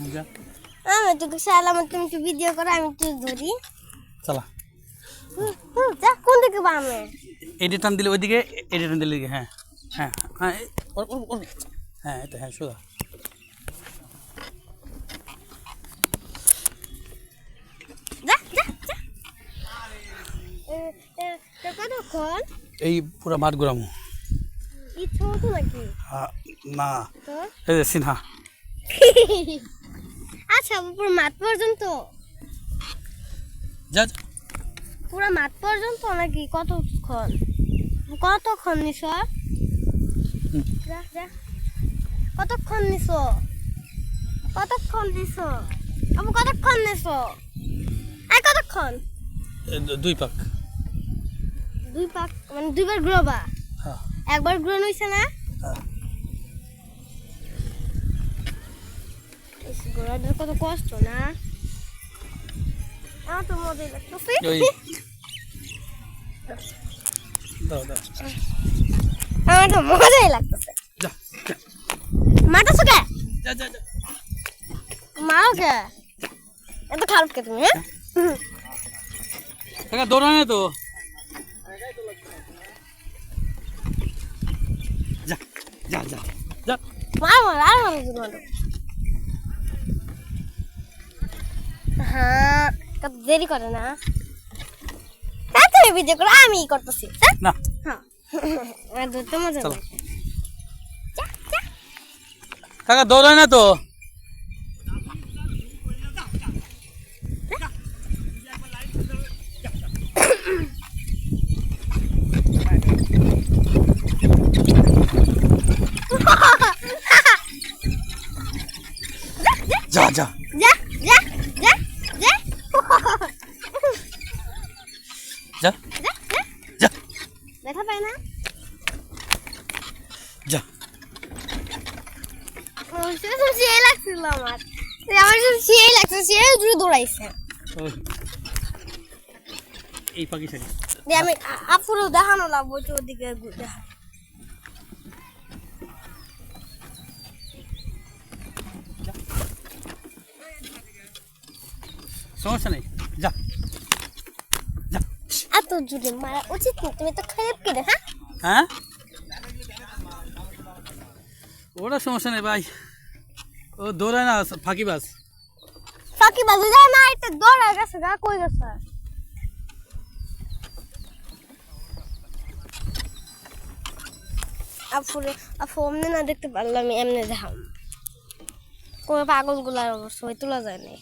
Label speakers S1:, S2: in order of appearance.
S1: যা
S2: আমি তোকে সালাম তুমি একটু ভিডিও করো আমি একটু ধরি
S1: চলা
S2: যা কোন দিকে বামে
S1: এডিট টান দিলে ওইদিকে এডিট টান দিলে হ্যাঁ হ্যাঁ হ্যাঁ হ্যাঁ এটা হ্যাঁ সোজা
S2: যা যা যা কতক্ষণ
S1: এই পুরো মাঠ ঘুরামো
S2: ইচ্ছা মতো নাকি
S1: না
S2: তো
S1: এই যে সিনহা
S2: আচ্ছা পুরো মাঠ পর্যন্ত
S1: যা
S2: পুরো মাঠ পর্যন্ত নাকি কতক্ষণ কতক্ষণ নিছ যা যা কতক্ষণ নিছ কতক্ষণ নিছ আপু কতক্ষণ নিছ আর কতক্ষণ
S1: দুই পাক
S2: দুই পাক মানে দুইবার ঘুরবা
S1: হ্যাঁ
S2: একবার ঘুরানো হইছে না
S1: হ্যাঁ
S2: ঘোরাটার কত কষ্ট না আমার তো মজাই লাগতেছে
S1: ওই দাও দাও
S2: আমার তো মজাই লাগতেছে
S1: যা
S2: মাটা সুকে
S1: যা যা যা
S2: মারো কে এত খারাপ কে তুমি হ্যাঁ
S1: টাকা দৌড়া না তো যা যা যা যা
S2: মারো আর মারো তোমার হ্যাঁ কত দেরি করে না তুমি ভিডিও করো আমি করতেছি
S1: না
S2: হ্যাঁ আর ধরতে মজা
S1: চলো।
S2: লাগে যা যা
S1: কাকা দৌড়ায় না তো যা যা
S2: যা যা যা যা
S1: যা
S2: যা
S1: যা
S2: দেখা পায় না
S1: যা
S2: সে লাগছিল আমার সে লাগছে সে দূরে দৌড়াইছে
S1: ওই, এই পাখি সারি
S2: আমি আপুরও দেখানো লাগবো তো ওদিকে দেখা
S1: সমস্যা নেই যা যা
S2: এত জোরে মারা উচিত না তুমি তো খারাপ করে হ্যাঁ
S1: হ্যাঁ ওটা সমস্যা নেই ভাই ও দৌড়ায় না ফাঁকিবাজ
S2: ফাঁকি বাজে যায় না এটা দৌড়া গেছে গা কই গেছে আপুরে আপু অমনি না দেখতে পারলাম এমনি দেখাম কোনো পাগল গুলার অবস্থা তোলা যায় না